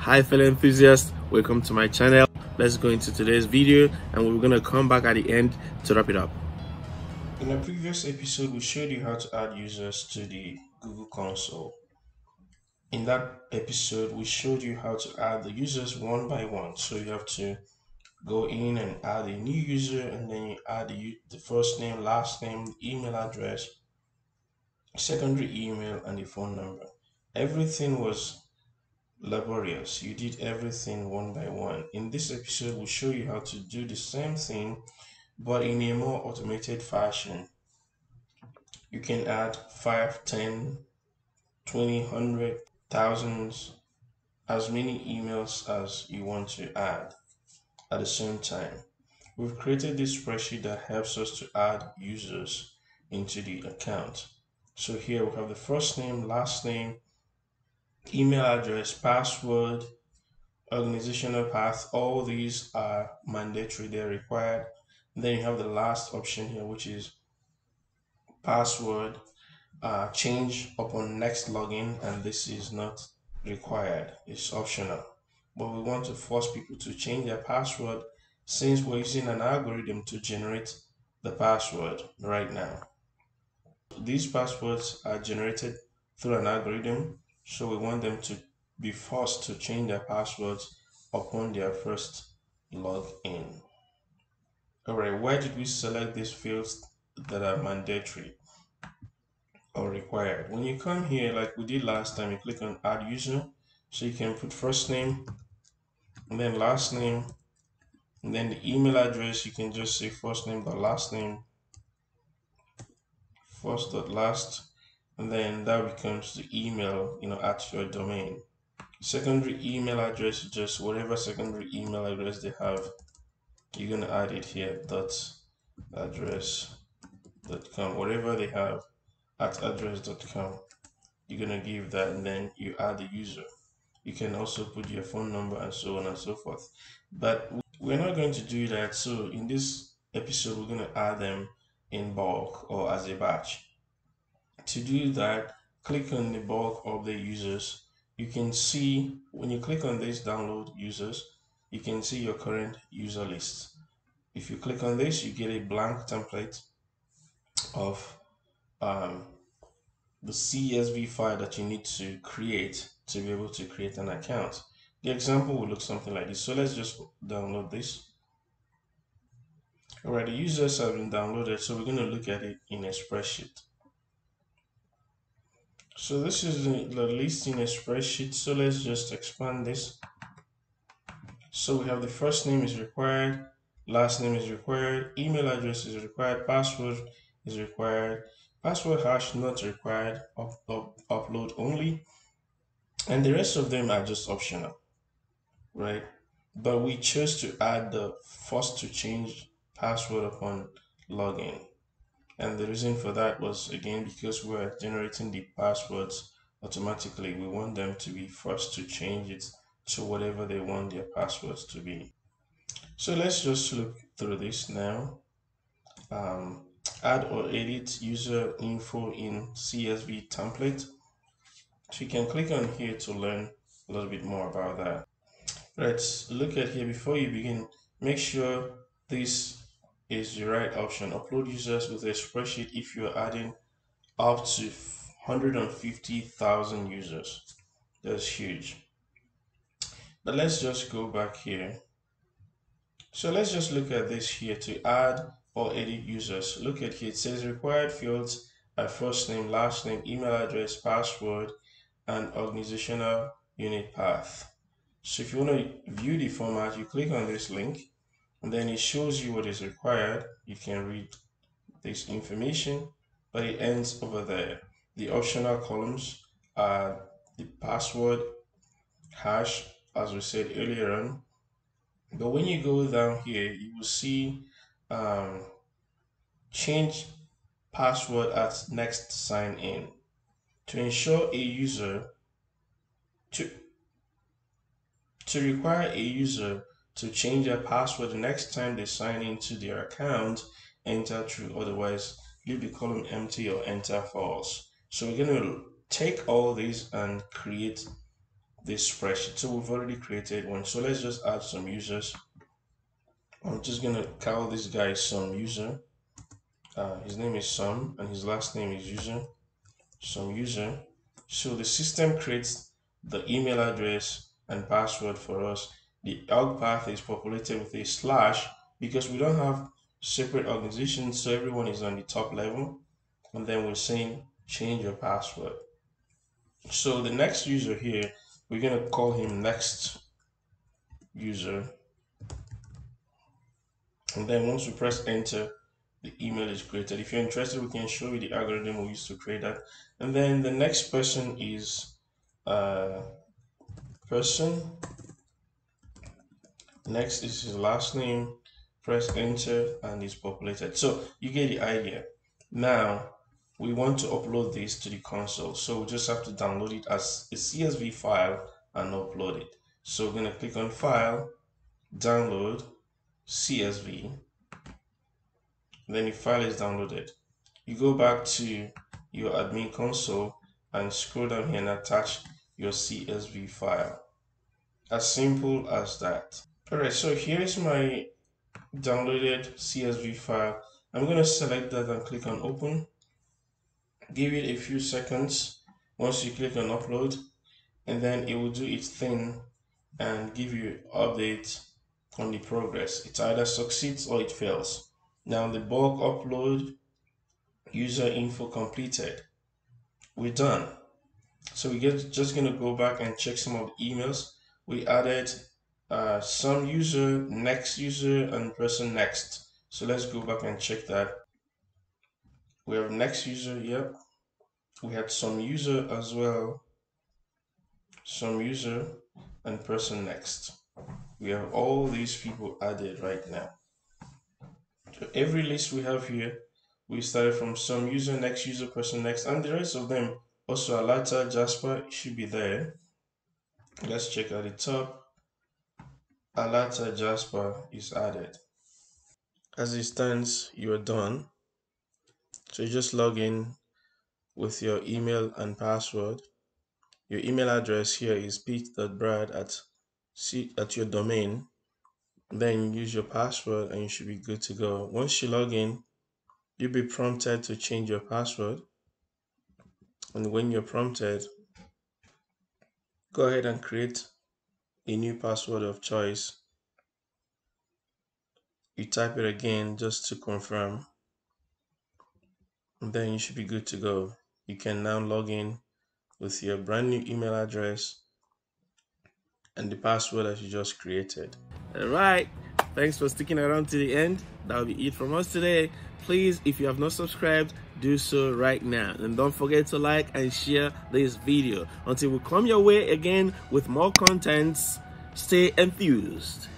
Hi fellow enthusiasts, welcome to my channel. Let's go into today's video and we're going to come back at the end to wrap it up. In a previous episode, we showed you how to add users to the Google console. In that episode, we showed you how to add the users one by one. So you have to go in and add a new user, and then you add the first name, last name, email address, secondary email, and the phone number. Everything was laborious. You did everything one by one. In this episode, we'll show you how to do the same thing, but in a more automated fashion. You can add 5, 10, 20, 100, thousands, as many emails as you want to add at the same time. We've created this spreadsheet that helps us to add users into the account. So here we have the first name, last name, email address, password, organizational path. All these are mandatory, they're required. Then you have the last option here, which is password, change upon next login, and this is not required, it's optional. But we want to force people to change their password since we're using an algorithm to generate the password right now. These passwords are generated through an algorithm, so we want them to be forced to change their passwords upon their first login. All right, where did we select these fields that are mandatory or required? When you come here, like we did last time, you click on add user, so you can put first name and then last name, and then the email address. You can just say first name dot last name, first dot last, and then that becomes the email, at your domain. Secondary email address, just whatever secondary email address they have, you're gonna add it here, dot address.com, whatever they have at address.com, you're gonna give that, and then you add the user. You can also put your phone number and so on and so forth, but we're not going to do that. So in this episode, we're going to add them in bulk or as a batch. To do that, click on the bulk of the users. You can see when you click on this download users, you can see your current user list. If you click on this, you get a blank template of the CSV file that you need to create to be able to create an account. The example will look something like this. So let's just download this. All right, the users have been downloaded, so we're going to look at it in a spreadsheet. So this is the list in a spreadsheet. So let's just expand this. So we have the first name is required, last name is required, email address is required, password is required, password hash not required, upload only, and the rest of them are just optional, right? But we chose to add the first to change password upon login. And the reason for that was, again, because we're generating the passwords automatically. We want them to be forced to change it to whatever they want their passwords to be. So let's just look through this now. Add or edit user info in CSV template. So you can click on here to learn a little bit more about that. Let's look at here. Before you begin, make sure this is the right option. Upload users with a spreadsheet if you're adding up to 150,000 users. That's huge. But let's just go back here. So let's just look at this here to add or edit users. Look at here. It says required fields are first name, last name, email address, password, and organizational unit path. So if you want to view the format, you click on this link and then it shows you what is required. You can read this information, but it ends over there. The optional columns are the password, hash, as we said earlier on. But when you go down here, you will see change password at next sign in. To ensure a user to require a user to change their password the next time they sign into their account, enter true, otherwise leave the column empty or enter false. So we're going to take all these and create this spreadsheet. So we've already created one. So let's just add some users. I'm just gonna call this guy some user. His name is Some and his last name is user. Some user. So the system creates the email address and password for us. The org path is populated with a slash because we don't have separate organizations, so everyone is on the top level. And then we're saying change your password. So the next user here, we're gonna call him next user. And then once we press enter, the email is created. If you're interested, we can show you the algorithm we used to create that. And then the next person is person. Next is his last name. Press enter and it's populated. So you get the idea. Now we want to upload this to the console. So we just have to download it as a CSV file and upload it. So we're gonna click on File, Download, CSV. Then the file is downloaded. You go back to your admin console and scroll down here and attach your CSV file. As simple as that. Alright, so here's my downloaded CSV file. I'm going to select that and click on open. Give it a few seconds once you click on upload, and then it will do its thing and give you update on the progress. It either succeeds or it fails. Now the bulk upload, user info completed. We're done. So we're just going to go back and check some of the emails. We added some user, next user, and person next. So let's go back and check that. We have next user, yep. We had some user as well, some user, and person next. We have all these people added right now. So every list we have here, we started from some user, next user, person next, and the rest of them. Also, Alata, Jasper should be there. Let's check at the top. Alata Jasper is added. As it stands, you are done. So you just log in with your email and password. Your email address here is pete.brad at your domain. Then use your password and you should be good to go. Once you log in, you'll be prompted to change your password. And when you're prompted, go ahead and create a new password of choice. You type it again just to confirm. And then you should be good to go. You can now log in with your brand new email address and the password that you just created. All right. Thanks for sticking around to the end. That'll be it from us today. Please, if you have not subscribed, do so right now. And don't forget to like and share this video. Until we come your way again with more contents, stay enthused.